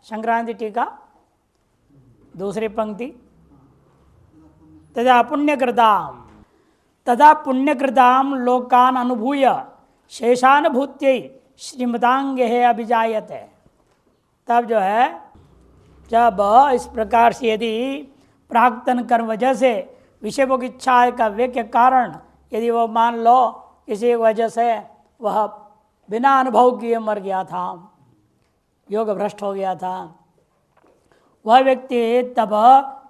संक्रांति टीका दूसरी पंक्ति, तदा पुण्यकृताम लोकान अनुभूय शेषानुभूत्यै श्रीमतांगे अभिजायते। तब जो है, जब इस प्रकार से यदि प्राक्तन कर्म वजह से विषय भोग इच्छा का व्यय के कारण यदि वो मान लो किसी वजह से वह बिना अनुभव किए मर गया था, योग भ्रष्ट हो गया था, वह व्यक्ति तब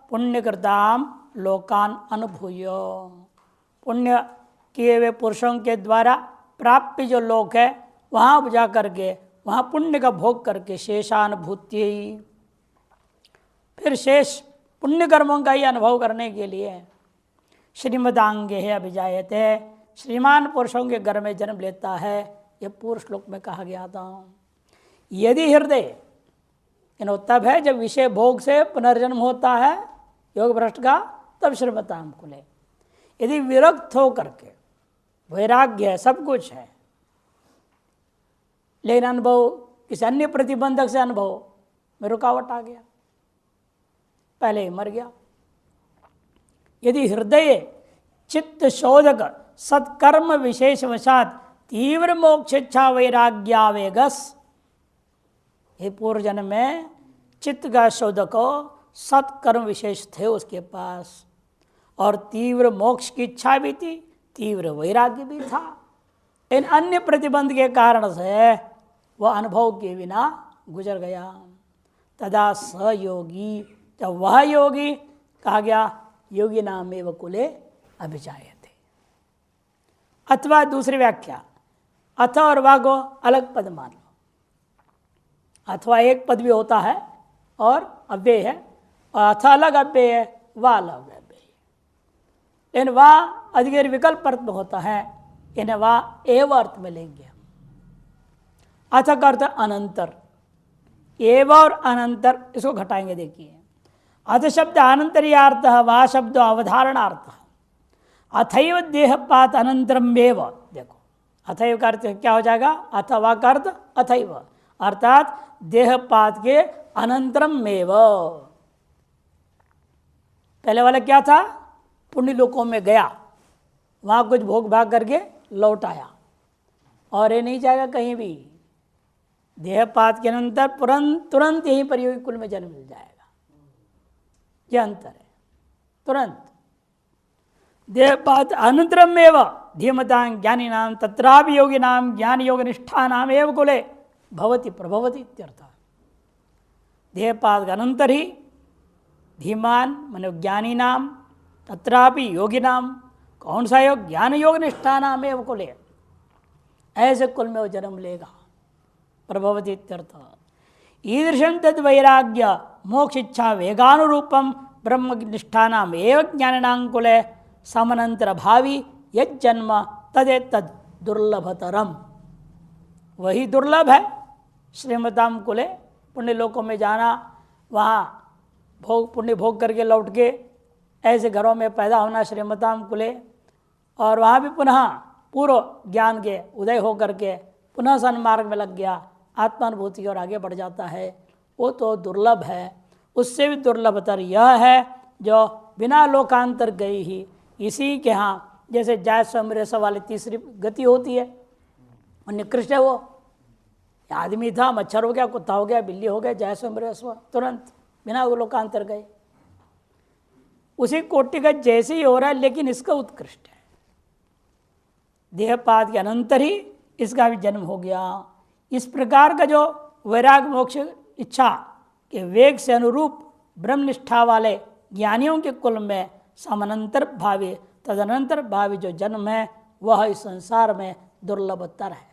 पुण्यकृताम लोकान अनुभूय, पुण्य किए हुए पुरुषों के द्वारा प्राप्य जो लोक है वहाँ जा करके वहाँ पुण्य का भोग करके शेषानुभूति, फिर शेष पुण्य कर्मों का ही अनुभव करने के लिए श्रीमदांगे है अभिजायते, श्रीमान पुरुषों के घर में जन्म लेता है। यह पूर्व श्लोक में कहा गया था। यदि हृदय तब है जब विषय भोग से पुनर्जन्म होता है योग भ्रष्ट का, तब श्रीमताम कुले। यदि विरक्त हो करके वैराग्य है, सब कुछ है, लेकिन अनुभव किसी अन्य प्रतिबंधक से अनुभव में रुकावट आ गया, पहले ही मर गया। यदि हृदय चित्त शोधक सत्कर्म विशेष वशात तीव्र मोक्षेच्छा वैराग्यावेगस, ये पूर्व जन्म में चित्त का शोधक सत्कर्म विशेष थे उसके पास, और तीव्र मोक्ष की इच्छा भी थी, तीव्र वैराग्य भी था। इन अन्य प्रतिबंध के कारण से वह अनुभव के बिना गुजर गया। तदा स योगी, जब वह योगी कहा गया योगी नाम एवं कुले अभिजायते। अथवा दूसरी व्याख्या, अथ और वा को अलग पद मान लो। अथवा एक पद भी होता है और अव्यय है, और अथ अलग अव्यय है, वा अलग अव्यय है। लेकिन वा अधिक विकल्प अर्थ में होता है, इन्हें वा एव अर्थ में लेंगे। अथ का अर्थ अनंतर, एव और अनंतर इसको घटाएंगे। देखिए, अथ शब्द अनंतर्यार्थ, वा शब्द अवधारणार्थ, अथैव देहपात अनंतरमेव। देखो, अथैव का अर्थ क्या हो जाएगा, अथवा का अर्थ अथैव, अर्थात देहपात के अनंतरमेव। पहले वाला क्या था, पुण्य लोकों में गया, वहाँ कुछ भोग भाग करके लौट आया, और ये नहीं जाएगा कहीं भी। देहपात के अनंतर तुरंत यहीं पर योगी कुल में जन्म मिल जाएगा। यह अंतर है, तुरंत। देहपात अनंतरमेव धीमतां ज्ञानी नाम तत्रापि योगी नाम ज्ञान योग निष्ठा नाम एव कुले भवति प्रभवति इत्यर्थ। देहपात के अनंतर ही धीमान माने ज्ञानी नाम, तत्रापि योगी नाम, कौन सा योग, ज्ञान योग निष्ठा नाम एव कुले, ऐसे कुल में वो जन्म लेगा, प्रभवति इत्यर्थ। ईदृशं तद वैराग्य मोक्ष इच्छा वेगानुरूपम ब्रह्म निष्ठानाम एवं ज्ञानिनां कुले समानंतर भावी यज्जन्म तदे तद दुर्लभतरम। वही दुर्लभ है श्रीमताम कुले, पुण्य लोकों में जाना, वहाँ भोग पुण्य भोग करके लौट के ऐसे घरों में पैदा होना श्रीमताम कुले, और वहाँ भी पुनः पूर्व ज्ञान के उदय हो करके पुनः सन्मार्ग में लग गया, आत्मानुभूति और आगे बढ़ जाता है, वो तो दुर्लभ है। उससे भी दुर्लभतर यह है जो बिना लोकांतर गई ही इसी के यहाँ, जैसे जाय स्वमृष वाली तीसरी गति होती है, और निकृष्ट है वो। आदमी था, मच्छर हो गया, कुत्ता हो गया, बिल्ली हो गया, जाय स्वमृष, तुरंत बिना वो लोकांतर गए। उसी कोटि का जैसे ही हो रहा है, लेकिन इसका उत्कृष्ट है। देहपात के अनंतर ही इसका भी जन्म हो गया। इस प्रकार का जो वैराग मोक्ष इच्छा के वेग से अनुरूप ब्रह्मनिष्ठा वाले ज्ञानियों के कुल में समानंतर भावी तदनंतर भावी जो जन्म है वह इस संसार में दुर्लभतर है।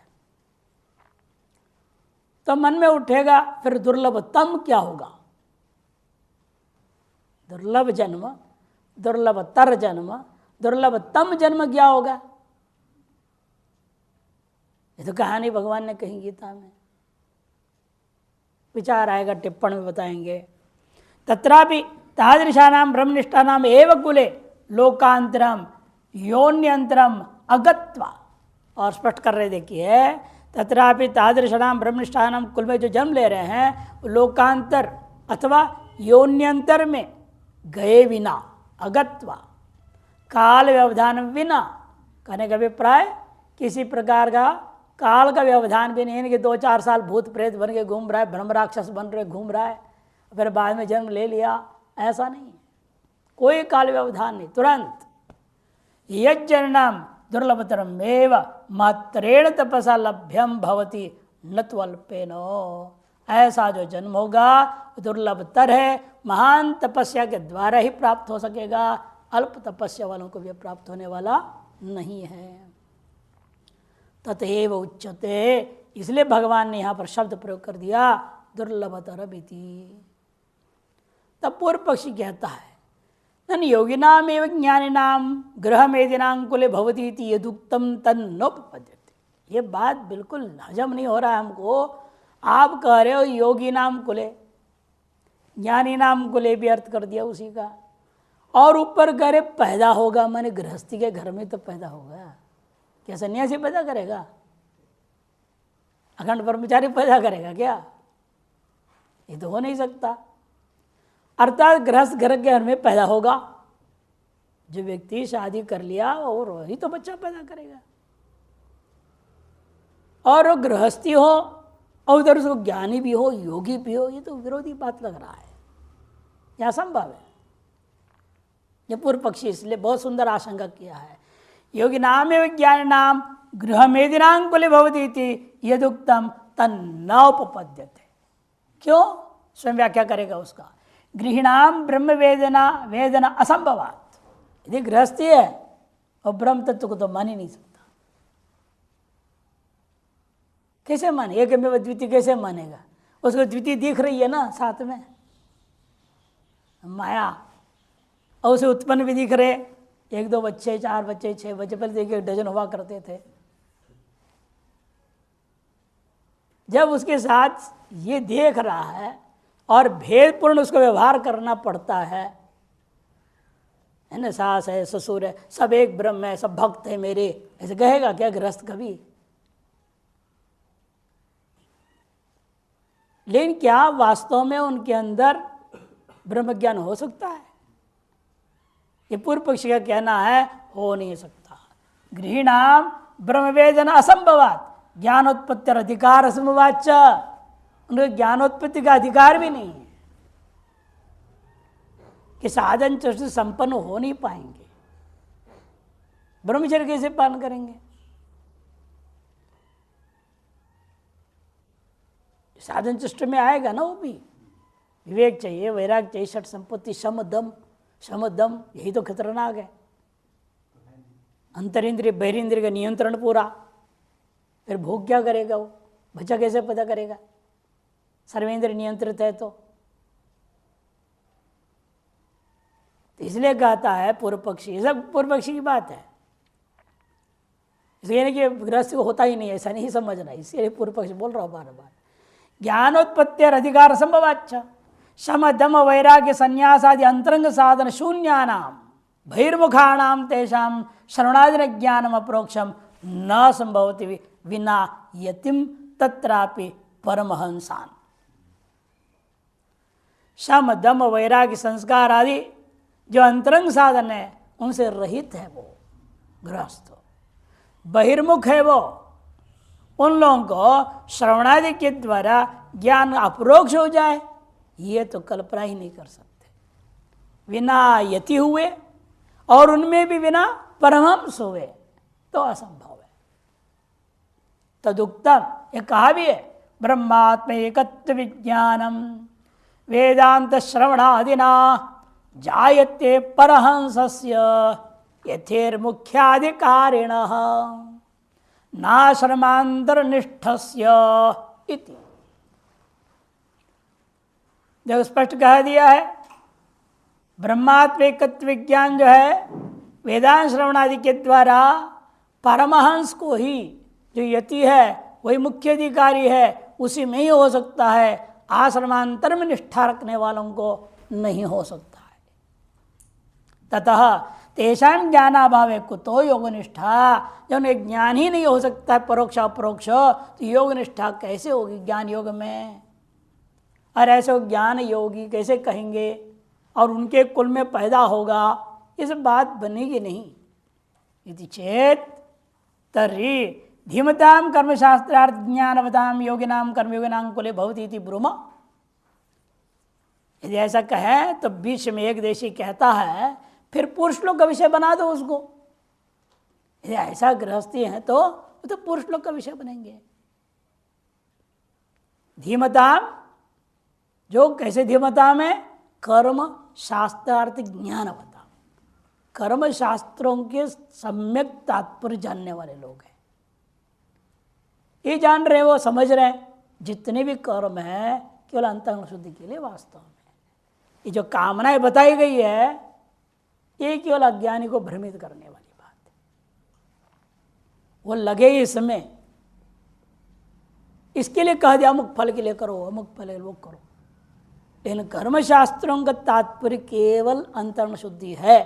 तो मन में उठेगा फिर दुर्लभतम क्या होगा, दुर्लभ जन्म, दुर्लभतर जन्म, दुर्लभतम जन्म क्या होगा। ये तो कहानी भगवान ने कही गीता में, विचार आएगा, टिप्पण में बताएंगे। तत्रापि तादृशानाम ब्रह्मनिष्ठानाम एव कुले लोकांतरम योन्यंतरम अगत्वा, और स्पष्ट कर रहे देखिए, तत्रापि तादृशानाम ब्रह्मनिष्ठानाम कुल में जो जन्म ले रहे हैं लोकांतर अथवा योन्यंतर में गए बिना अगत्वा काल व्यवधान बिना, कहने का अभिप्राय किसी प्रकार का काल का व्यवधान भी नहीं है कि 2-4 साल भूत प्रेत बन के घूम रहा है, ब्रह्म राक्षस बन रहे घूम रहा है, फिर बाद में जन्म ले लिया, ऐसा नहीं है, कोई काल व्यवधान नहीं, तुरंत। यज्जनम दुर्लभतरम एव मात्रेण तपसा लभ्यम भवति न त्वल्पेनो, ऐसा जो जन्म होगा दुर्लभतर है, महान तपस्या के द्वारा ही प्राप्त हो सकेगा, अल्प तपस्या वालों को भी प्राप्त होने वाला नहीं है। ततएव उच्यते, इसलिए भगवान ने यहाँ पर शब्द प्रयोग कर दिया दुर्लभतर इति। तब पूर्व पक्षी कहता है नन योगिनाम एवं ज्ञानिनाम गृहमेदिनां कुले भवति इति यदुक्तम तन्नोपपद्यते। ये बात बिल्कुल हजम नहीं हो रहा है हमको। आप कह रहे हो योगी नाम कुले, ज्ञानी नाम कुले भी अर्थ कर दिया उसी का, और ऊपर कह रहे पैदा होगा, मैंने गृहस्थी के घर में तो पैदा होगा, क्या सन्यासी पैदा करेगा? अखंड ब्रह्मचारी पैदा करेगा क्या? ये तो हो नहीं सकता। अर्थात गृहस्थ घर के घर में पैदा होगा, जो व्यक्ति शादी कर लिया और वही तो बच्चा पैदा करेगा। और वो गृहस्थी हो और उधर उसको ज्ञानी भी हो, योगी भी हो, ये तो विरोधी बात लग रहा है, यह असंभव है। ये पूर्व पक्षी इसलिए बहुत सुंदर आशंका किया है, योगी नाम एवं ज्ञान नाम गृहमेदिनां कुले भवति इति यदुक्तम तन्नोपपद्यते। क्यों? स्वयं व्याख्या करेगा उसका। गृहिणाम ब्रह्म वेदना असंभवात, यदि गृहस्थी है और ब्रह्म तत्व को तो मान ही नहीं सकता। कैसे माने? एक में द्वितीय कैसे मानेगा? उसको द्वितीय दिख रही है ना साथ में, माया, और उसे उत्पन्न भी दिख रहे, 1-2 बच्चे, 4 बच्चे, 6 बच्चे, पहले देखिए 1 डजन हुआ करते थे। जब उसके साथ ये देख रहा है और भेदपूर्ण उसको व्यवहार करना पड़ता है ना, सास है, ससुर है, सब एक ब्रह्म है, सब भक्त है मेरे, ऐसे कहेगा क्या गृहस्थ कभी? लेकिन क्या वास्तव में उनके अंदर ब्रह्म ज्ञान हो सकता है? ये पूर्व पक्षी का कहना है हो नहीं सकता। गृहिणाम ब्रह्मवेदना असंभवात, ज्ञानोत्पत्ति अधिकार असंभवाच, उनके ज्ञानोत्पत्ति का अधिकार भी नहीं है, कि साधन चतुष्टय संपन्न हो नहीं पाएंगे, ब्रह्मचर्य कैसे पालन करेंगे? साधन चतुष्टय में आएगा ना वो भी, विवेक चाहिए, वैराग चाहिए, षट संपत्ति, शम दम, यही तो खतरनाक है। अंतरिंद्रिय बहिरिंद्रिय का नियंत्रण पूरा, फिर भोग क्या करेगा वो? बच्चा कैसे पैदा करेगा? सर्वेंद्र नियंत्रित है तो इसलिए कहता है पूर्व पक्षी, ये सब पूर्व पक्षी की बात है, इसलिए कि गृहस्थ को होता ही नहीं, ऐसा नहीं समझना, इसलिए पूर्व पक्षी बोल रहा हूँ बार बार। ज्ञानोत्पत्ति और अधिकार संभवाच्छ शम दम वैराग्य संन्यास आदि अंतरंग साधन शून्यानाम बहिर्मुखाणाम तेषाम शरणादि ज्ञानम अप्रोक्षम न संभवति विना यतिम तत्रापि परमहंसान। शम दम वैराग्य संस्कार आदि जो अंतरंग साधन है उनसे रहित है वो गृहस्थ, बहिर्मुख है वो, उन लोगों को श्रवणादि के द्वारा ज्ञान अप्रोक्ष हो जाए ये तो कल्पना ही नहीं कर सकते, बिना यति हुए और उनमें भी बिना परमहंस हुए तो असंभव है। तदुक्तम, ये कहा भी है, ब्रह्मात्म एकत्व विज्ञानम वेदांत श्रवणादिना जायते परहंसस्य यथेर्मुख्याधिकारिणः नाश्रमांतरनिष्ठस्य इति। जब स्पष्ट कह दिया है ब्रह्मात्मैकत्व विज्ञान जो है वेदांत श्रवण आदि के द्वारा परमहंस को ही, जो यति है वही मुख्य अधिकारी है, उसी में ही हो सकता है, आश्रमांतर में निष्ठा रखने वालों को नहीं हो सकता है। ततः तेषां ज्ञानाभावे कुतो योगनिष्ठा, जब उन्हें ज्ञान ही नहीं हो सकता है परोक्ष अपरोक्ष, तो योग निष्ठा कैसे होगी ज्ञान योग में? और ऐसे ज्ञान योगी कैसे कहेंगे और उनके कुल में पैदा होगा, ये सब बात बनेगी नहीं। यदि चेत तर्हि धीमताम कर्मशास्त्रार्थ ज्ञानवताम योगिनाम कर्मयोगिनाम कुले भवति इति ब्रूम। यदि ऐसा कहे तो बीच में एक देशी कहता है फिर पुरुष लोग का विषय बना दो उसको। यदि ऐसा गृहस्थी है तो वो तो पुरुष लोग का विषय बनेंगे। धीमताम जो कैसे धीमताम है? कर्म शास्त्रार्थ ज्ञानवताम, कर्म शास्त्रों के सम्यक तात्पर्य जानने वाले लोग हैं। ये जान रहे, वो समझ रहे हैं जितने भी कर्म है केवल अंतःकरण शुद्धि के लिए वास्तव में। ये जो कामनाएं बताई गई है ये केवल अज्ञानी को भ्रमित करने वाली बात है। वो लगे इसमें, इसके लिए कह दिया अमुक फल के लिए करो, अमुक फल के लिए वो करो। लेकिन कर्मशास्त्रों का तात्पर्य केवल अंतःकरण शुद्धि है।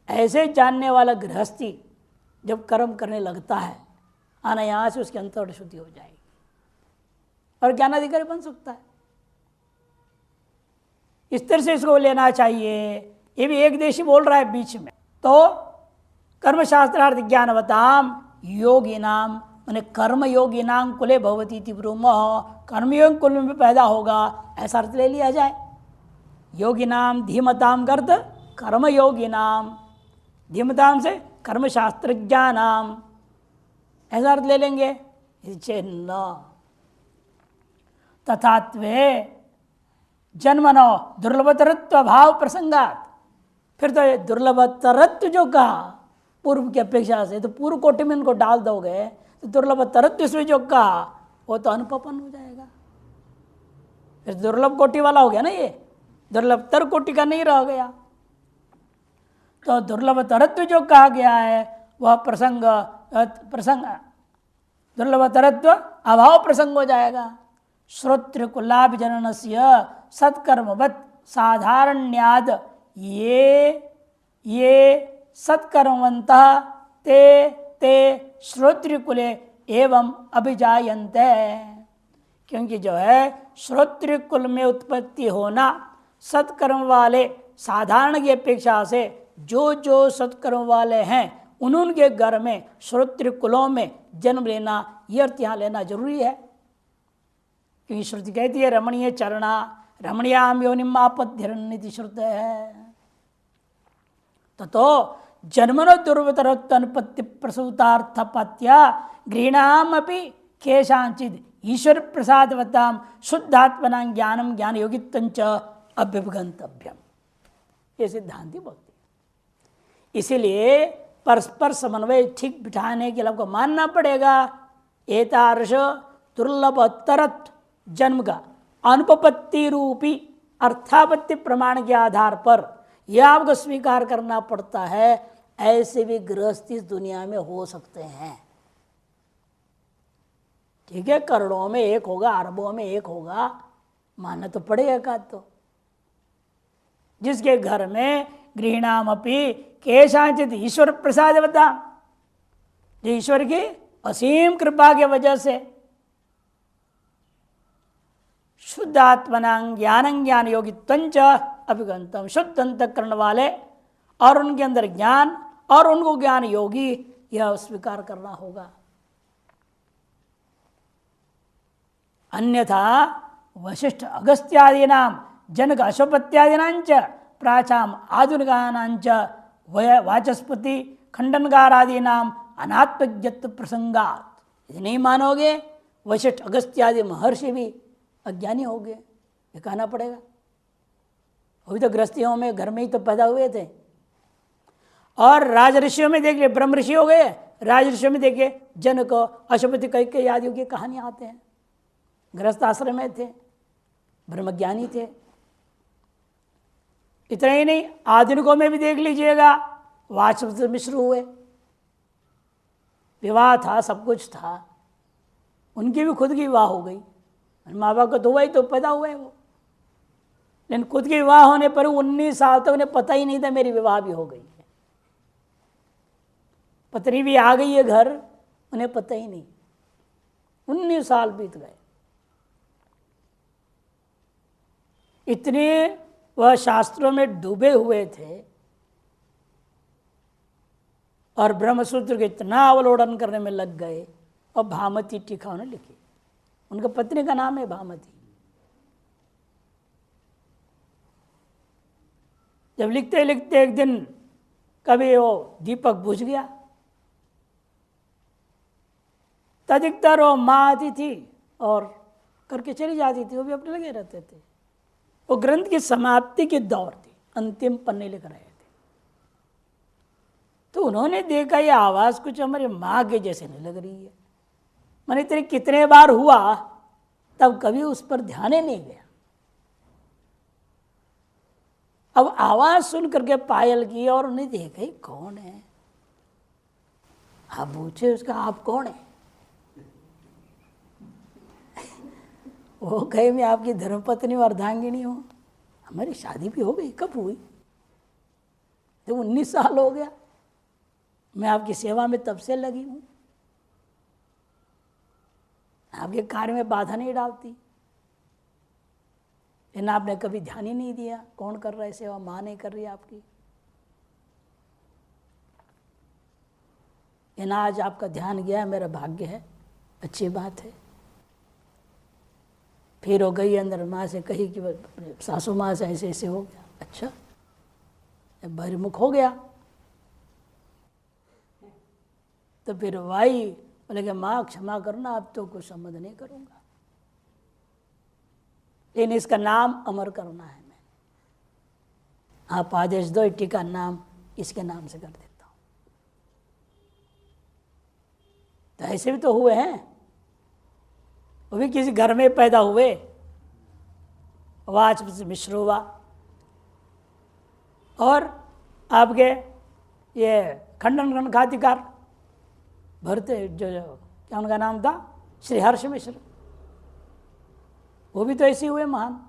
ऐसे जानने वाला गृहस्थी जब कर्म करने लगता है अनायास उसकी अंतःकरण शुद्धि हो जाएगी और ज्ञानाधिकारी बन सकता है। इस तरह से इसको लेना चाहिए। ये भी एक देशी बोल रहा है बीच में। तो कर्मशास्त्रार्थ ज्ञानवताम योगी नाम, मैंने कर्मयोगी नाम कुले भवती इति ब्रूम, कर्मयोग कुल में पैदा होगा ऐसा अर्थ ले लिया जाए। योगी नाम धीमताम कर्त कर्मयोगी नाम, धीमताम से कर्मशास्त्र ज्ञानाम ऐसा अर्थ ले लेंगे। न तथात्वे जन्मनो दुर्लभतरत्व भाव प्रसंगात, फिर तो ये दुर्लभतरत्व जो कहा पूर्व की अपेक्षा से, तो पूर्व कोटि में इनको डाल दोगे तो दुर्लभतरत्व इसमें जो कहा वो तो अनुपपन हो जाएगा। फिर दुर्लभ कोटि वाला हो गया ना, ये दुर्लभतर कोटि का नहीं रह गया। तो दुर्लभतरत्व जो कहा गया है वह प्रसंग दुर्लभतरत्व अभाव प्रसंग हो जाएगा। श्रोत्र कुलाभ जननस्य सत्कर्मवत् साधारण्याद ये सत्कर्मवन्तः ते ते श्रोत्रिकुले एवं अभिजायन्ते। क्योंकि जो है श्रोत्रिकुल में उत्पत्ति होना सत्कर्म वाले साधारण की अपेक्षा से जो जो सत्कर्म वाले हैं उनके घर में श्रोत्रिकुलों में जन्म लेना, यह अर्थ यहाँ लेना जरूरी है। क्योंकि श्रुति कहती है रमणीय चरणा रमणीयाम योनिम आपद्यरन्निति श्रुत है। तो जन्मनो दुर्वतरत्वनुपत्ति प्रसूतार्थपत्या गृहीणाम अपि केशांचिद ईश्वर प्रसादवताम शुद्धात्मना ज्ञानम ज्ञान योगित्वंच अभ्युपगंतव्यम, ये सिद्धांति बोलते हैं। इसीलिए परस्पर समन्वय ठीक बिठाने के लिए आपको मानना पड़ेगा एतादृश दुर्लभतरत्व जन्म का अनुपपत्ति रूपी अर्थापत्ति प्रमाण के आधार पर यह आपको स्वीकार करना पड़ता है। ऐसे भी गृहस्थी इस दुनिया में हो सकते हैं। ठीक है, करोड़ों में एक होगा, अरबों में एक होगा, मानना तो पड़ेगा का। तो जिसके घर में गृहीणाम अपि केशांचित ईश्वर प्रसादवता, जो ईश्वर की असीम कृपा के वजह से शुद्धात्मना ज्ञान ज्ञान योगित्वंच अभिगंतम, शुद्ध अंतःकरण वाले और उनके अंदर ज्ञान और उनको ज्ञान योगी, यह स्वीकार करना होगा। अन्यथा वशिष्ठ अगस्त्यादीनाम जनक अशोपत्यादीनांच प्राचाम आधुनिकानांच वाचस्पति खंडनकारादीनाम अनात्मज्ञत्व प्रसंगात। यदि नहीं मानोगे वशिष्ठ अगस्त्यादि महर्षि भी अज्ञानी हो गए, ये कहना पड़ेगा। अभी तो गृहस्थियों में घर में ही तो पैदा हुए थे। और राज ऋषियों में देखिए ब्रह्म ऋषि हो गए, राज ऋषियों में देखिए जनक अशुपति कैकेयी आदियों की कहानियां आते हैं। गृहस्थ आश्रम में थे, ब्रह्मज्ञानी थे। इतना ही नहीं, आधुनिकों में भी देख लीजिएगा, वाचस्पति मिश्र हुए, विवाह था, सब कुछ था, उनकी भी खुद की विवाह हो गई। माँ बाप को तो हुआ ही, तो पैदा हुआ है वो, लेकिन खुद के विवाह होने पर 19 साल तक उन्हें पता ही नहीं था मेरी विवाह भी हो गई है। पत्नी भी आ गई है घर, उन्हें पता ही नहीं। 19 साल बीत गए। इतने वह शास्त्रों में डूबे हुए थे और ब्रह्मसूत्र के इतना अवलोकन करने में लग गए, और भामती टीका उन्होंने लिखी। उनका पत्नी का नाम है भामती। जब लिखते लिखते एक दिन कभी वो दीपक बुझ गया, तदिकतर वो माँ आती थी और करके चली जाती थी, वो भी अपने लगे रहते थे। वो ग्रंथ की समाप्ति की दौर थी, अंतिम पन्ने लिख रहे थे। तो उन्होंने देखा ये आवाज़ कुछ हमारी माँ के जैसे नहीं लग रही है। मैंने तेरे कितने बार हुआ, तब कभी उस पर ध्यान ही नहीं गया। अब आवाज़ सुन करके पायल की और उन्हें देखा कौन है। आप पूछे उसका, आप कौन है? वो कहे मैं आपकी धर्मपत्नी और अर्धांगिनी हूँ। हमारी शादी भी हो गई। कब हुई? तो 19 साल हो गया। मैं आपकी सेवा में तब से लगी हूँ, आपके कार्य में बाधा नहीं डालती। लेकिन आपने कभी ध्यान ही नहीं दिया कौन कर रहा है सेवा, माँ नहीं कर रही आपकी। लेकिन आज आपका ध्यान गया, मेरा भाग्य है, अच्छी बात है। फिर हो गई अंदर, माँ से कही कि सासू माँ से ऐसे ऐसे हो गया। अच्छा, बहिर्मुख हो गया। तो फिर भाई बोले कि माँ क्षमा करना, अब तो कुछ संबंध नहीं करूँगा, लेकिन इसका नाम अमर करना है। मैं आप आदेश दो, टीका नाम इसके नाम से कर देता हूँ। तो ऐसे भी तो हुए हैं, वो भी किसी घर में पैदा हुए, वाच मिश्र हुआ। और आपके ये खंडन ग्रंथाधिकार भरते जो क्या उनका नाम था, श्री हर्ष मिश्र, वो भी तो ऐसे हुए महान।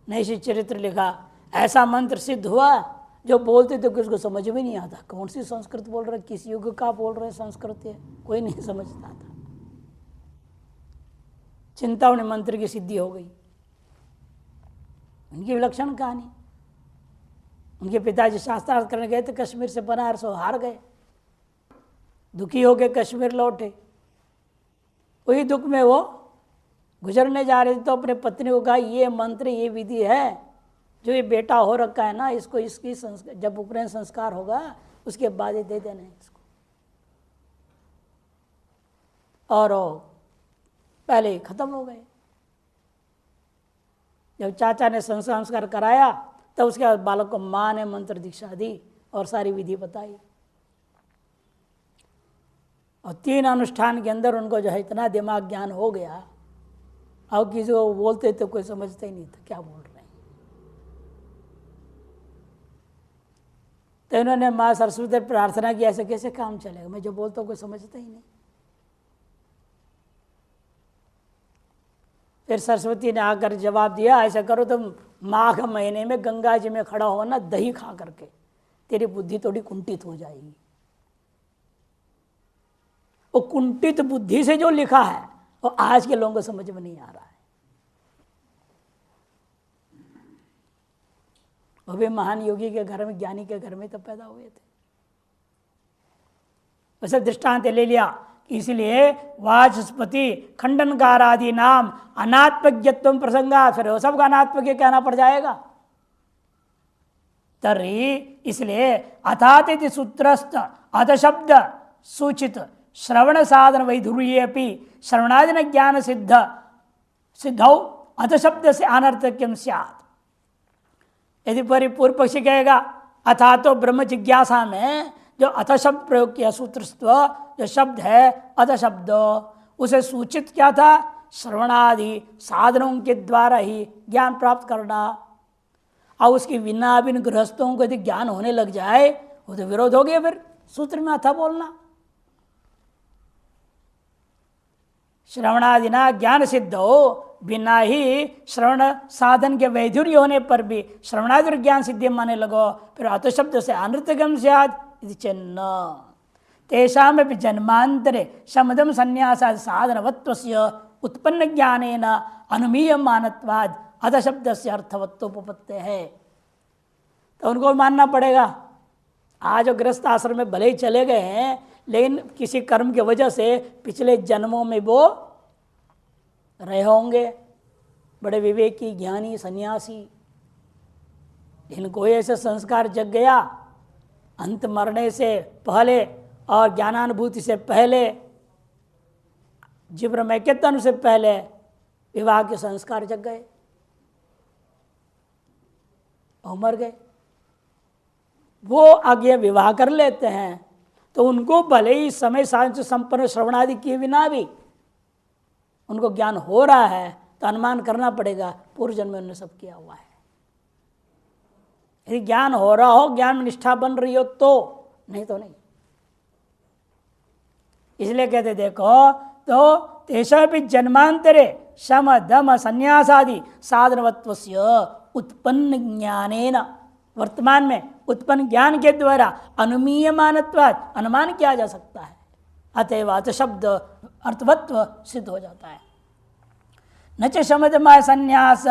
नैषी चरित्र लिखा, ऐसा मंत्र सिद्ध हुआ जो बोलते तो किसको समझ में नहीं आता, कौन सी संस्कृत बोल रहे, किस युग का बोल रहे संस्कृत है, कोई नहीं समझता था। चिंतामणि मंत्र की सिद्धि हो गई। उनकी विलक्षण कहानी। उनके पिताजी शास्त्रार्थ करने गए थे कश्मीर से बनारस, हार गए, दुखी हो गए, कश्मीर लौटे। वही दुख में वो गुजरने जा रहे थे तो अपने पत्नी को कहा, ये मंत्र ये विधि है, जो ये बेटा हो रखा है ना, इसको इसकी संस्कार, जब उपनयन संस्कार होगा उसके बाद ही दे देना इसको। और पहले ही खत्म हो गए। जब चाचा ने संस्कार कराया तब उसके बाद बालक को माँ ने मंत्र दीक्षा दी और सारी विधि बताई। और 3 अनुष्ठान के अंदर उनको जो है इतना दिमाग ज्ञान हो गया, और किसी को बोलते तो कोई समझता ही नहीं था क्या बोल रहे हैं। तो इन्होंने माँ सरस्वती प्रार्थना की, ऐसे कैसे काम चलेगा, मैं जो बोलता हूँ कोई समझता ही नहीं। फिर सरस्वती ने आकर जवाब दिया, ऐसा करो तुम माघ महीने में गंगा जी में खड़ा हो ना, दही खा करके, तेरी बुद्धि थोड़ी कुंठित हो जाएगी। वो कुंठित बुद्धि से जो लिखा है वो आज के लोगों को समझ में नहीं आ रहा है। वो भी महान योगी के घर में, ज्ञानी के घर में तो पैदा हुए थे। वैसे दृष्टांत ले लिया, इसलिए वाचस्पति खंडनकार आदि नाम अनात्मज्ञत्व प्रसंगा, फिर वो सबका अनात्मज्ञ कहना पड़ जाएगा। तर्हि इसलिए अथातिथि सूत्रस्थ अधशब्द सूचित श्रवण साधन वैधुर्ये अपि श्रवणादिन ज्ञान सिद्धौ अधशब्द से अनर्थक्यम स्यात्। यदि पूर्व पक्षी कहेगा अथा तो ब्रह्म जिज्ञासा में जो अथ शब्द प्रयोग किया, सूत्रस्व जो शब्द है अथ शब्द, उसे सूचित क्या था, श्रवणादि साधनों के द्वारा ही ज्ञान प्राप्त करना। और उसके बिना बिन गृहस्थों को यदि ज्ञान होने लग जाए वो तो विरोध हो गया। फिर सूत्र में अथा बोलना, श्रवणादिना ज्ञान सिद्ध हो, बिना ही श्रवण साधन के वैधुर्य होने पर भी श्रवणादि ज्ञान सिद्धि माने लगो, फिर अत शब्द से अनर्थकम स्यात् इति चेन्न तेषामपि जन्मांतरे शमदम संन्यासादि साधनवत्वस्य उत्पन्न ज्ञानेन अनुमीयमानत्वाद अथ शब्द से अर्थवत्वोपपत्ति है। तो उनको मानना पड़ेगा। आज जो गृहस्थ आश्रम में भले ही चले गए हैं, लेकिन किसी कर्म की वजह से पिछले जन्मों में वो रहे होंगे बड़े विवेकी ज्ञानी सन्यासी। इनको ऐसे संस्कार जग गया अंत मरने से पहले और ज्ञानानुभूति से पहले, जिब्र मैकेतन से पहले विवाह के संस्कार जग गए और मर गए। वो आगे विवाह कर लेते हैं तो उनको भले ही समय साधन संपन्न श्रवणादि किए बिना भी उनको ज्ञान हो रहा है, तो अनुमान करना पड़ेगा पूर्व जन्म में उन्होंने सब किया हुआ है। यदि ज्ञान हो रहा हो, ज्ञान में निष्ठा बन रही हो तो, नहीं तो नहीं। इसलिए कहते देखो, तो तेषा भी जन्मांतरे शम दम संन्यासादि साधनवत्वस्य उत्पन्न ज्ञानेन, वर्तमान में उत्पन्न ज्ञान के द्वारा अनुमीयमानत्वात् अनुमान किया जा सकता है। अतएव अत शब्द अर्थवत्व सिद्ध हो जाता है। न च शमदमाय संन्यास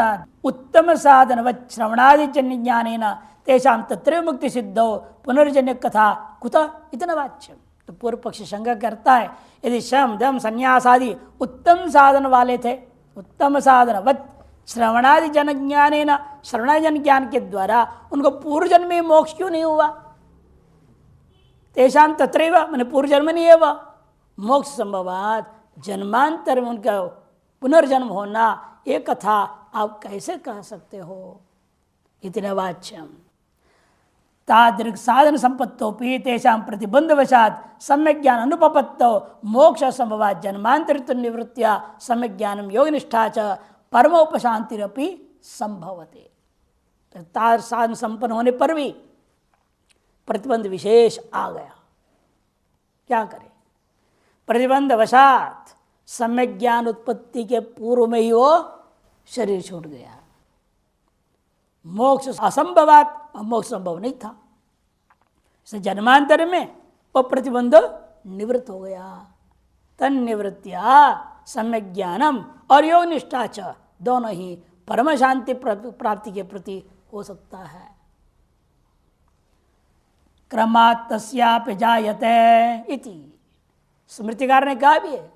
उत्तम साधनवत् श्रवणादिजन्य ज्ञानेन तेषां तत्रैव मुक्ति सिद्धौ पुनर्जन्य कथा कुत इतना वाच्यम। तो पूर्व पक्ष शंका करता है, यदि शम दम संन्यास आदि उत्तम साधन वाले थे, उत्तम साधनवत् श्रवणादि जन ज्ञानेन, श्रवणादि जन ज्ञान के द्वारा उनको पूर्व जन्म में मोक्ष क्यों नहीं हुआ? तेषां तत्रैव मैंने पूर्व जन्म नहीं है वह मोक्ष संभवात, जन्मांतर में उनका पुनर्जन्म होना, ये कथा आप कैसे कह सकते हो? इतने वाच्यम तादृक् साधन संपत्तोपि तेषां प्रतिबंधवशात् सम्यक ज्ञान अनुपपत्तौ मोक्ष संभवात् जन्मांतरित निवृत्त्या सम्यक ज्ञानम योगनिष्ठा च परमोपशांतिरपि संभवते। तार साधन संपन्न होने पर भी प्रतिबंध विशेष आ गया, क्या करें? प्रतिबंध वशात सम्यक ज्ञान उत्पत्ति के पूर्व में ही वो शरीर छूट गया। मोक्ष असंभवात, मोक्ष संभव नहीं था, इसे जन्मांतर में वो प्रतिबंध निवृत्त हो गया। तन निवृत्तिया सम्यक ज्ञानम और योग निष्ठा च दोनों ही परम शांति प्राप्ति के प्रति हो सकता है। क्रमात् तस्यापि जायते इति स्मृतिकार ने कहा भी है,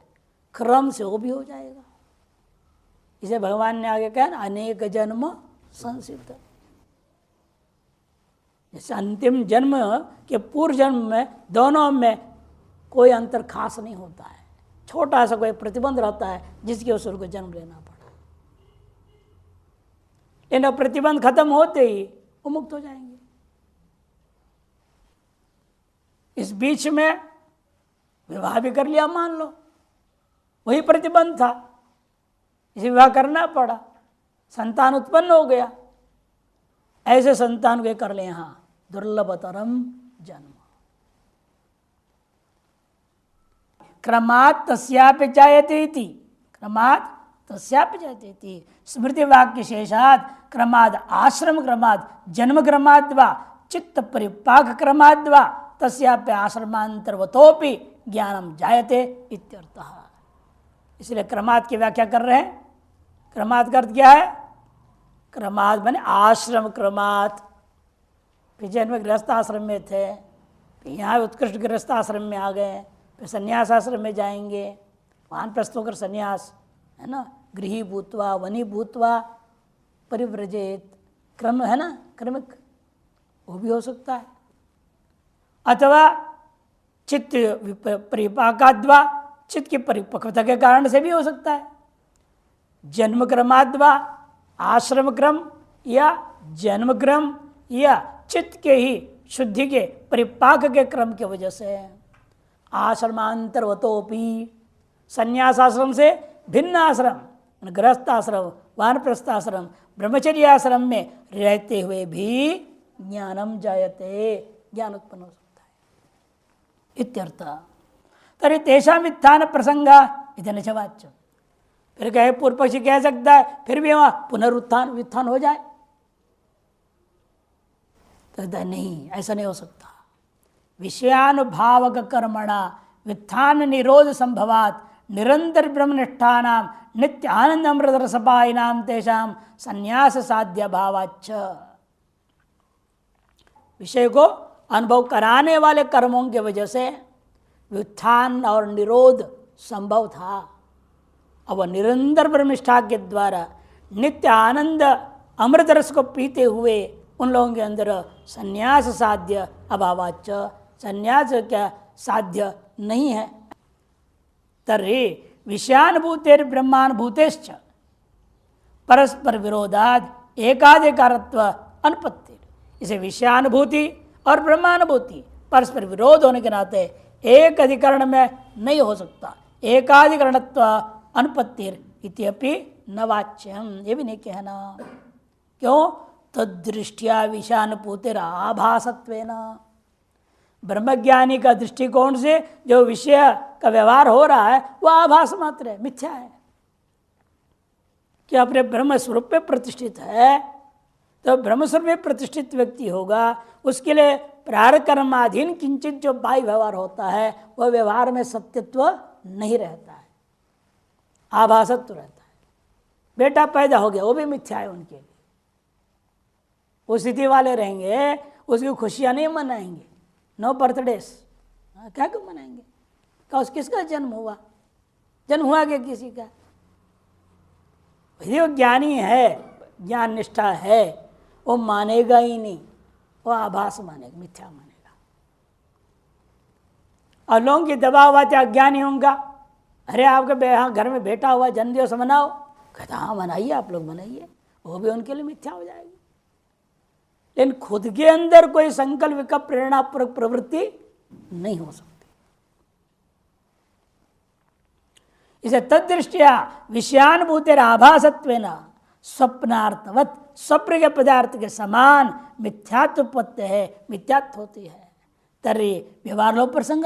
क्रम से वो भी हो जाएगा। इसे भगवान ने आगे कहा ना, अनेक जन्म संसिद्ध। जैसे अंतिम जन्म के पूर्व जन्म में दोनों में कोई अंतर खास नहीं होता है, छोटा सा कोई प्रतिबंध रहता है जिसके उसर को जन्म लेना पड़ा। इन प्रतिबंध खत्म होते ही वो मुक्त हो जाएंगे। इस बीच में विवाह भी कर लिया मान लो, वही प्रतिबंध था, इसे विवाह करना पड़ा, संतान उत्पन्न हो गया। ऐसे संतान को कर ले यहां दुर्लभतरम जन्म। क्रमात् तस्यापि जायते इति, क्रमात् तस्यापि जायते इति स्मृति वाक्य शेषात् क्रमाद् आश्रम क्रमाद् जन्म क्रमाद् वा चित्त परिपाक क्रमाद् वा तस्यापि आश्रमांतर्वतोपि ज्ञानम जायते इत्यर्थः। इसलिए क्रमाद् की व्याख्या कर रहे हैं। क्रमाद् का अर्थ क्या है? क्रमाद् माने आश्रम क्रमात्। फिर जन्म गृहस्थ आश्रम में थे, फिर यहाँ उत्कृष्ट गृहस्थ आश्रम में आ गए, फिर संन्यास आश्रम में जाएंगे, वानप्रस्थ होकर संन्यास, है ना, गृही भूत्वा वनी भूत्वा परिव्रजेत, क्रम है ना, क्रमिक, वो भी हो सकता है। अथवा चित्त परिपाकाद्वा, चित्त की परिपक्वता के कारण से भी हो सकता है। जन्म क्रमाद्वा आश्रम क्रम या जन्म क्रम या चित्त के ही शुद्धि के परिपाक के क्रम की वजह से। आश्रमांतर्वतोपि, संन्यास आश्रम से भिन्न आश्रम, गृहस्थ आश्रम, वानप्रस्थ आश्रम, ब्रह्मचर्य आश्रम में रहते हुए भी ज्ञानम जायते, ज्ञान उत्पन्न हो सकता है इत्यर्थ। तर्हि तेषां वित्थान प्रसंगा इति न च वाच्यम्। फिर कहे पूर्व पक्षी कह सकता है फिर भी वहां पुनरुत्थान व्युत्थान हो जाए, तो नहीं, ऐसा नहीं हो सकता। विषयानुभावक कर्मणा व्युत्थान निरोध संभवात निरंतर ब्रह्मनिष्ठानाम नित्य आनंद अमृत रसपायिनाम तेषाम संन्यास साध्य भावाच्च। विषय को अनुभव कराने वाले कर्मों की वजह से व्युत्थान और निरोध संभव था। अब वह निरंतर ब्रह्मनिष्ठा के द्वारा नित्य आनंद अमृत रस को पीते हुए उन लोगों के अंदर संन्यास साध्य अभावाच्च, संन्यास क्या साध्य नहीं है। तर्हि विषयानुभूतेर ब्रह्मानुभूतेश्च परस्पर विरोधाद एकाधिकारत्व अनुपत्ति। इसे विषयानुभूति और ब्रह्मानुभूति परस्पर विरोध होने के नाते एक अधिकरण में नहीं हो सकता। एकाधिकरणत्व अनुपत्तिर इत्यपि न वाच्यम, ये भी नहीं कहना। क्यों? तदृष्टिया विषयानुभूतिर आभासत्वेन, ब्रह्मज्ञानी का दृष्टिकोण से जो विषय का व्यवहार हो रहा है वह आभास मात्र है, मिथ्या है। कि अपने ब्रह्म स्वरूप पे प्रतिष्ठित है, तो ब्रह्मस्वरूप में प्रतिष्ठित व्यक्ति होगा, उसके लिए प्रारब्ध कर्माधीन किंचित जो बाह्य व्यवहार होता है वह व्यवहार में सत्यत्व नहीं रहता है, आभासत्व रहता है। बेटा पैदा हो गया वो भी मिथ्या है उनके लिए। वो स्थिति वाले रहेंगे, उसकी खुशियां नहीं मनाएंगे, नो बर्थडेस, क्या क्यों मनाएंगे? क्या किसका जन्म हुआ? जन्म हुआ क्या किसी का? यदि वो ज्ञानी है, ज्ञान निष्ठा है, वो मानेगा ही नहीं, वो आभास मानेगा, मिथ्या मानेगा। और लोगों की दबाव आते अज्ञानी होगा, अरे आपके यहाँ घर में बेटा हुआ, जन्मदिवस मनाओ, कहता हाँ मनाइए, आप लोग मनाइए, वो भी उनके लिए मिथ्या हो जाएगी। लेकिन खुद के अंदर कोई संकल्प विकल्प प्रेरणापूर्वक प्रवृत्ति नहीं हो सकती। इसे तदृष्टिया विषयानुभूतिर आभासत्वेन स्वप्नार्थवत, स्वप्न के पदार्थ के समान मिथ्यात्वपत्ति है, मिथ्यात्व होती है। तर्हि व्यवहार लो प्रसंग,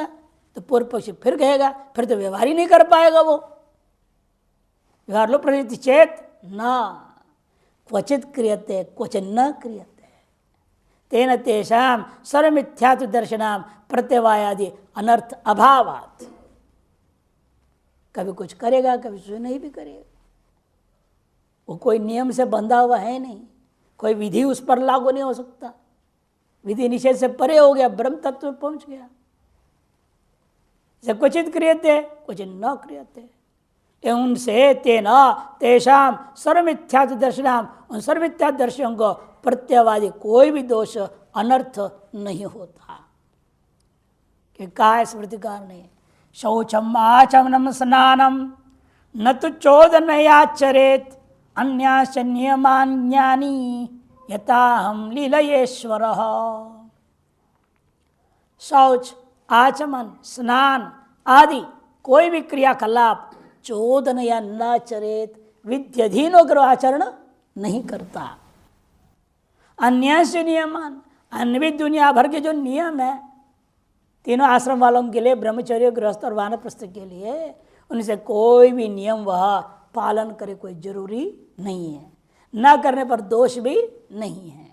तो पूर्व पक्षी फिर कहेगा फिर तो व्यवहार ही नहीं कर पाएगा वो। व्यवहार लो प्रसिद्धि चेत न क्वचित क्रियते क्वचित न क्रियते, तेन तेषाम सर्वमिथ्यात्व दर्शनाम प्रत्यवायादि अनर्थ अभावात्। कभी कुछ करेगा, कभी कुछ नहीं भी करेगा। वो कोई नियम से बंधा हुआ है नहीं, कोई विधि उस पर लागू नहीं हो सकता। विधि निषेध से परे हो गया, ब्रह्म तत्व में पहुंच गया। क्वचित क्रियते क्वचित न क्रियते, उनसे तेना तेषाम सर्वमिथ्यात्व दर्शनाम, उन सर्वमिथ्या दर्शनों को प्रत्यवादी कोई भी दोष अनर्थ नहीं होता। कि काय स्मृतिकार ने शौचम आचमनम स्नानम न तो चोदनयाचरेत अन्याश्च नियमान ज्ञानी यथा हम लीलयेश्वर। शौच, आचमन, स्नान आदि कोई भी क्रियाकलाप चोदन या नाचरेत, विद्यधीन होकर आचरण नहीं करता। अन्याश्च नियमान, अन्य भी दुनिया भर के जो नियम है तीनों आश्रम वालों के लिए, ब्रह्मचर्य, गृहस्थ और वानप्रस्थ के लिए, उनसे कोई भी नियम वह पालन करे कोई जरूरी नहीं है, ना करने पर दोष भी नहीं है।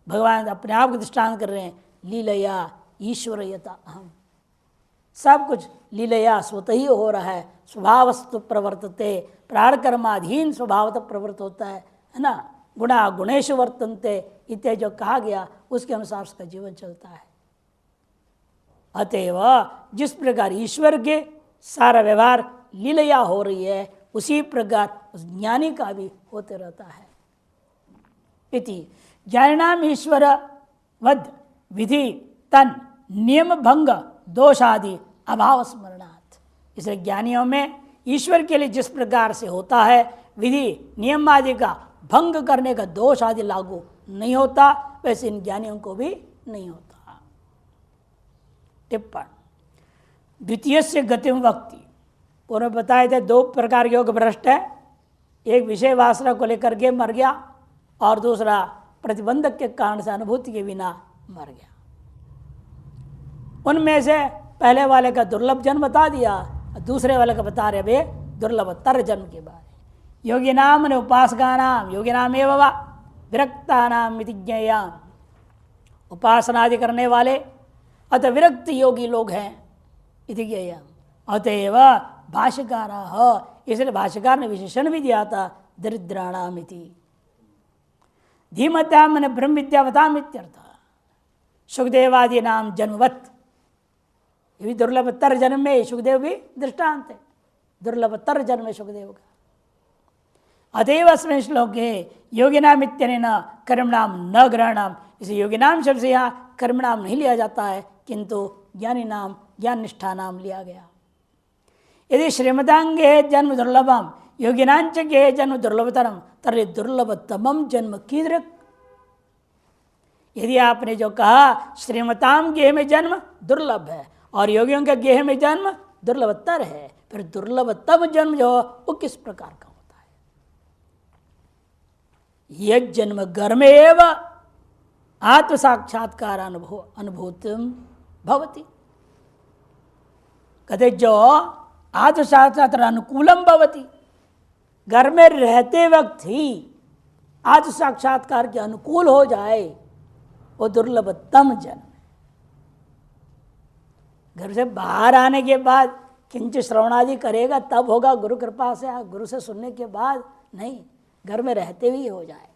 भगवान अपने आप को दृष्टांत कर रहे हैं, लीलया ईश्वरयता अहम, सब कुछ लीलया स्वतः ही हो रहा है। स्वभावस्तु प्रवर्तते, प्रारब्ध कर्माधीन स्वभावतः प्रवृत्त होता है ना। गुणा गुणेषु वर्तन्ते इत्यादि जो कहा गया उसके अनुसार उसका जीवन चलता है। अतएव जिस प्रकार ईश्वर के सारा व्यवहार लीलया हो रही है, उसी प्रकार उस ज्ञानी का भी होते रहता है। इति ज्ञानिनाम ईश्वर वद विधि तन नियम भंग दोषादि अभाव स्मरणात्। इसलिए ज्ञानियों में ईश्वर के लिए जिस प्रकार से होता है विधि नियम आदि का भंग करने का दोष आदि लागू नहीं होता, वैसे इन ज्ञानियों को भी नहीं होता। टिप्पण द्वितीय से गतिम वक्ति, पूर्व बताए थे दो प्रकार के योग भ्रष्ट है, एक विषय वासना को लेकर के मर गया और दूसरा प्रतिबंधक के कारण से अनुभूति के बिना मर गया। उनमें से पहले वाले का दुर्लभ जन्म बता दिया, दूसरे वाले का बता रहे वे दुर्लभतर जन्म के बाद। योगी नाम ने उपासका नाम, योगी नाम एवं वा विरक्ता नाम इति ज्ञेयाम, उपासना आदि करने वाले अतः विरक्त योगी लोग हैं इति ज्ञेयाम। अतएव भाष्यकार, इसलिए भाष्यकार ने विशेषण भी दिया था दरिद्राणाम इति। धीमत्याम मैंने ब्रह्म विद्यावताम इत्यर्थ। सुखदेवादि नाम जन्मवत, ये भी दुर्लभतर जन्म में सुखदेव भी दृष्टांत है, दुर्लभतर जन्म है सुखदेव का। अतएव अस्मिन् श्लोके योगिनाम इत्यनेन कर्मणाम न ग्रहणाम, इसे योगिनाम शब्द से यहाँ कर्मणाम नहीं लिया जाता है, किंतु ज्ञानी नाम ज्ञान निष्ठा नाम लिया गया। यदि श्रीमतांगे जन्म दुर्लभम योगिनांच के जन्म दुर्लभतरम तर्हि दुर्लभतमम जन्म कीदृक्। यदि आपने जो कहा श्रीमताम गेह में जन्म दुर्लभ है और योगियों के गेह में जन्म दुर्लभतर है, फिर दुर्लभतम जन्म जो वो किस प्रकार का होता है? यह जन्म गर्म एवं आत्म साक्षात्कार अनुभूतम भवति। कहते जो आत्म साक्षात्कार अनुकूलम भवति, घर में रहते वक्त ही आत्म साक्षात्कार के अनुकूल हो जाए, वो दुर्लभतम जन्म है। घर से बाहर आने के बाद किंचित श्रवणादि करेगा तब होगा, गुरु कृपा से, गुरु से सुनने के बाद नहीं, घर में रहते हुए हो जाए,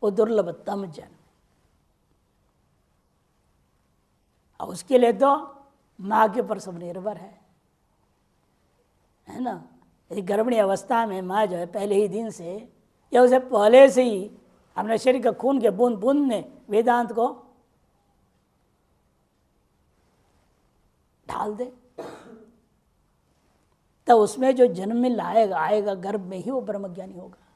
वो दुर्लभतम जन्म। और उसके लिए तो माँ के ऊपर सब निर्भर है ना। यदि गर्भिणी अवस्था में माँ जो है पहले ही दिन से या उसे पहले से ही अपने शरीर का खून के बूंद बूंद में वेदांत को ढाल दे, तब उसमें जो जन्म में लाएगा आएगा गर्भ में ही वो ब्रह्मज्ञानी होगा।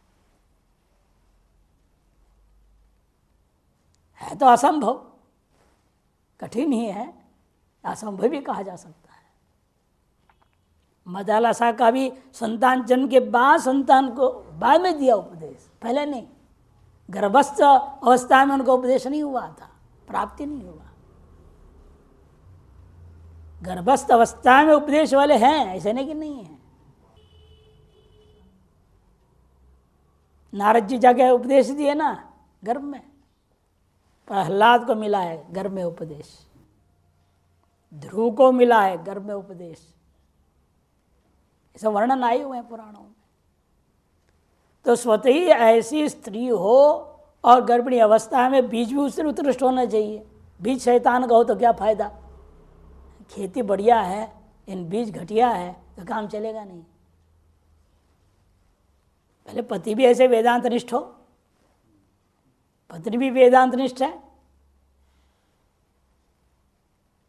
है तो असंभव, कठिन ही है, असंभव भी कहा जा सकता है। मदालसा का भी संतान जन्म के बाद संतान को बाद में दिया उपदेश, पहले नहीं। गर्भस्थ अवस्था में उनको उपदेश नहीं हुआ था, प्राप्ति नहीं हुआ। गर्भस्थ अवस्था में उपदेश वाले हैं, ऐसे नहीं कि नहीं है। नारद जी जाके उपदेश दिए ना गर्भ में, प्रहलाद को मिला है गर्भ में उपदेश, ध्रुव को मिला है गर्भ में उपदेश, ऐसा वर्णन आए हुए हैं पुराणों में। तो स्वतः ही ऐसी स्त्री हो और गर्भिणी अवस्था में बीज भी उससे उत्कृष्ट होना चाहिए। बीज शैतान का हो तो क्या फायदा, खेती बढ़िया है इन बीज घटिया है तो काम चलेगा नहीं। पहले पति भी ऐसे वेदांत निष्ठ हो, पत्नी भी वेदांत निष्ठ है,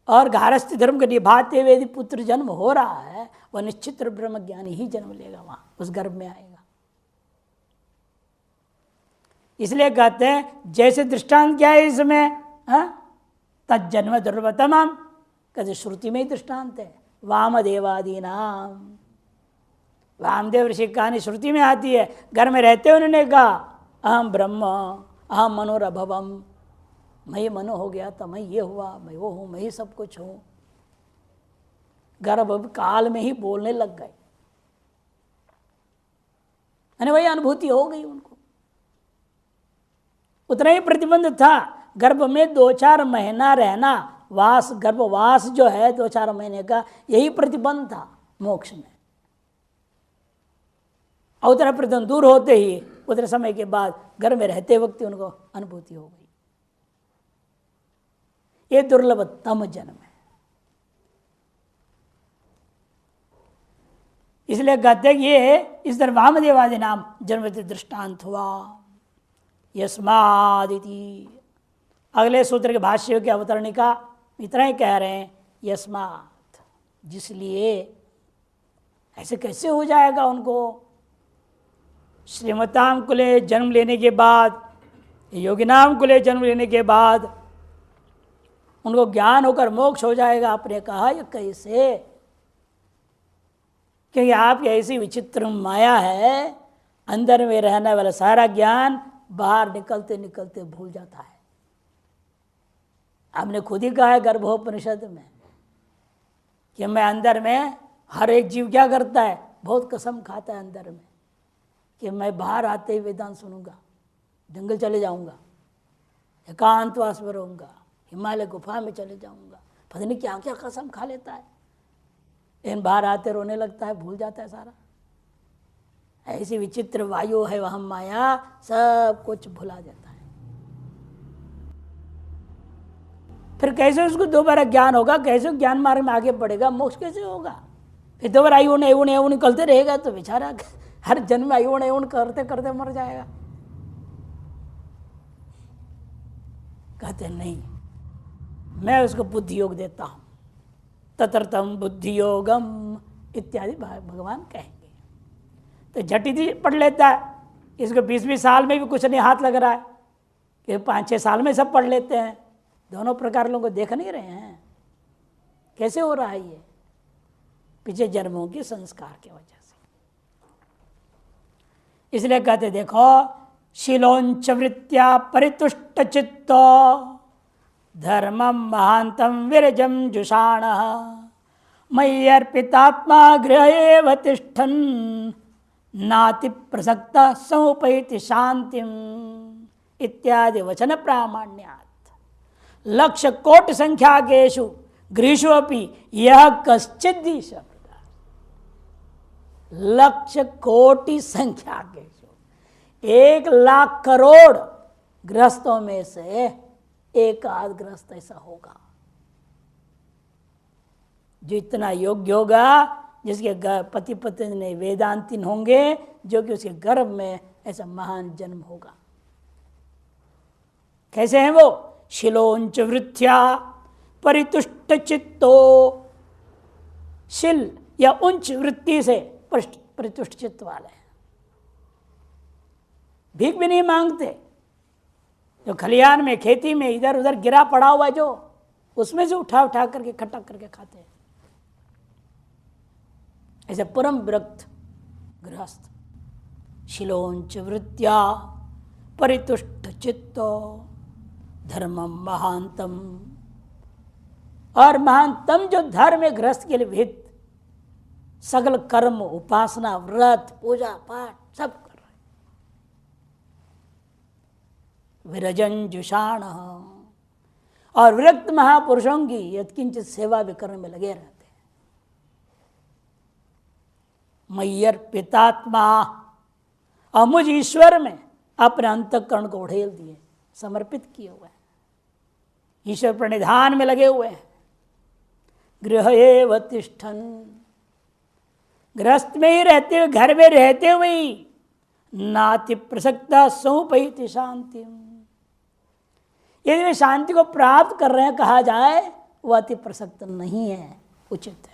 और गारस्थ्य धर्म को निभाते हुए यदि पुत्र जन्म हो रहा है, वह निश्चित ब्रह्मज्ञानी ही जन्म लेगा, वहां उस गर्भ में आएगा। इसलिए कहते हैं जैसे दृष्टांत क्या है इसमें, तज्जन्म दुर्लभतमम, कहते श्रुति में ही दृष्टांत है। वामदेवादि नाम, वामदेव ऋषि कहानी श्रुति में आती है। घर में रहते उन्होंने कहा अहम ब्रह्म अहम मनोरभवम, मैं मनो हो गया तो मैं ये हुआ, मैं वो हूँ, मैं ही सब कुछ हूँ। गर्भ काल में ही बोलने लग गए, यानी वही अनुभूति हो गई उनको। उतना ही प्रतिबंध था, गर्भ में 2-4 महीना रहना, वास गर्भवास जो है 2-4 महीने का, यही प्रतिबंध था मोक्ष में। और उतना प्रतिबंध दूर होते ही उतने समय के बाद घर में रहते वक्त उनको अनुभूति हो गई। ये दुर्लभतम जन्म है। इसलिए कहते हैं कि ये इस तरह वामदेवादि नाम जन्म दृष्टांत हुआ। यस्मादिति, अगले सूत्र के भाष्य की अवतरणिका इतना ही कह रहे हैं, यस्मात्, जिसलिए। ऐसे कैसे हो जाएगा उनको? श्रीमताम कुले जन्म लेने के बाद, योगिनाम कुले जन्म लेने के बाद उनको ज्ञान होकर मोक्ष हो जाएगा। आपने कहा ये कैसे? क्योंकि आपकी ऐसी विचित्र माया है, अंदर में रहने वाला सारा ज्ञान बाहर निकलते निकलते भूल जाता है। आपने खुद ही कहा है गर्भोपनिषद में कि मैं अंदर में हर एक जीव क्या करता है, बहुत कसम खाता है अंदर में कि मैं बाहर आते ही वेदांत सुनूंगा, जंगल चले जाऊंगा, एकांतवास में रहूंगा, हिमालय गुफा में चले जाऊंगा, पता नहीं क्या क्या कसम खा लेता है। लेकिन बाहर आते रोने लगता है, भूल जाता है सारा। ऐसी विचित्र वायु है वह माया, सब कुछ भुला देता है। फिर कैसे उसको दोबारा ज्ञान होगा, कैसे ज्ञान मार्ग में आगे बढ़ेगा, मोक्ष कैसे होगा? फिर दोबारा आयुण निकलते रहेगा तो बेचारा हर जन्म में आयुण करते करते मर जाएगा। कहते नहीं, मैं उसको बुद्धि योग देता हूं, तत्रतम बुद्धि योगम इत्यादि भगवान कहेंगे। तो झटिति पढ़ लेता है, इसको 20-20 साल में भी कुछ नहीं हाथ लग रहा है, कि 5-6 साल में सब पढ़ लेते हैं। दोनों प्रकार लोगों को देख नहीं रहे हैं कैसे हो रहा है ये, पिछले जन्मों के संस्कार की वजह से। इसलिए कहते देखो, शीलोंच वृत्त्या परितुष्ट चित्तो धर्मम महांतम विरजम जुषाण मयि अर्पितात्मा गृह एव तिष्ठन् नाति प्रसक्त समुपैति शांतिम इत्यादि वचन प्रामाण्यात् लक्ष्य कोट संख्याकेषु गृहेषु अपि यह कश्चिद् शब्द। लक्ष्य कोटि संख्याकेषु 1,00,000 करोड़ गृहस्थों में से एक आध गृहस्थ ऐसा होगा जो इतना योग्य होगा, जिसके पति पत्नी ने वेदांतिन होंगे, जो कि उसके गर्भ में ऐसा महान जन्म होगा। कैसे हैं वो? शिलोंच वृत्त्या परितुष्ट चित्तो, शिल या उंच वृत्ति से परितुष्ट चित्त वाले, भीख भी नहीं मांगते। जो खलियान में खेती में इधर उधर गिरा पड़ा हुआ जो, उसमें से उठा उठा करके इकट्ठा करके खाते हैं। ऐसे परम विरक्त गृहस्थ। शिलोंच वृत्त्या परितुष्ट चित्तो धर्मम महांतम, और महानतम जो धर्म है गृहस्थ के लिए विहित सगल कर्म, उपासना, व्रत, पूजा पाठ सब कर रहे। विरजन जुषाण, और विरक्त महापुरुषों की यत्किंचित सेवा भी करने में लगे रहते हैं। मय्यर पितात्मा, और मुझ ईश्वर में अपने अंतःकरण को उड़ेल दिए, समर्पित किए हुए हैं, ईश्वर प्रणिधान में लगे हुए हैं। गृह एव तिष्ठन्, गृहस्थ में ही रहते हुए, घर में रहते हुए ही नाति प्रसक्ता समुपैति शांति, यदि वे शांति को प्राप्त कर रहे हैं कहा जाए, वह अति प्रसक्त नहीं है, उचित है।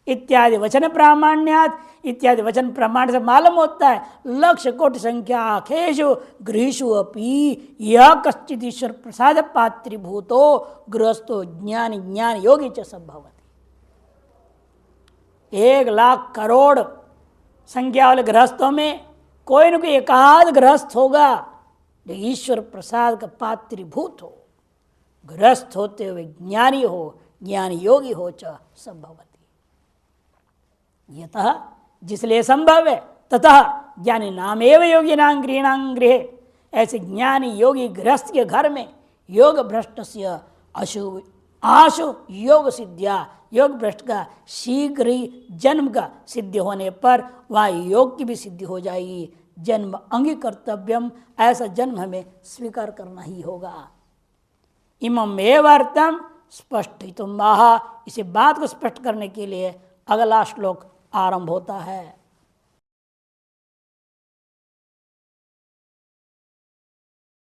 इत्यादि वचन प्रामाण्यात्, इत्यादि वचन प्रमाण से मालूम होता है लक्ष्य कोटि संख्याकेषु गृहेषु अपि यह कश्चित् ईश्वर प्रसाद पात्रीभूतो गृहस्थो ज्ञानी ज्ञान योगी च संभवति। 1,00,000 करोड़ संख्या वाले गृहस्थों में कोई न कोई एकाध गृहस्थ होगा जो ईश्वर प्रसाद का पात्रीभूत हो, गृहस्थ होते हुए ज्ञानी हो, ज्ञान योगी हो च संभवति। यतः जिसलिए संभव है, ततः ज्ञानी नाम एव योगी नाम गृहीणां गृहे, ऐसे ज्ञानी योगी गृहस्थ के घर में योग भ्रष्ट से अशुभ आशु योग सिद्धिया, योग भ्रष्ट का शीघ्र ही जन्म का सिद्धि होने पर वह योग की भी सिद्धि हो जाएगी। जन्म अंगी कर्तव्यम, ऐसा जन्म हमें स्वीकार करना ही होगा। इमम एवार्थम स्पष्टितुम आह, इसे बात को स्पष्ट करने के लिए अगला श्लोक आरंभ होता है।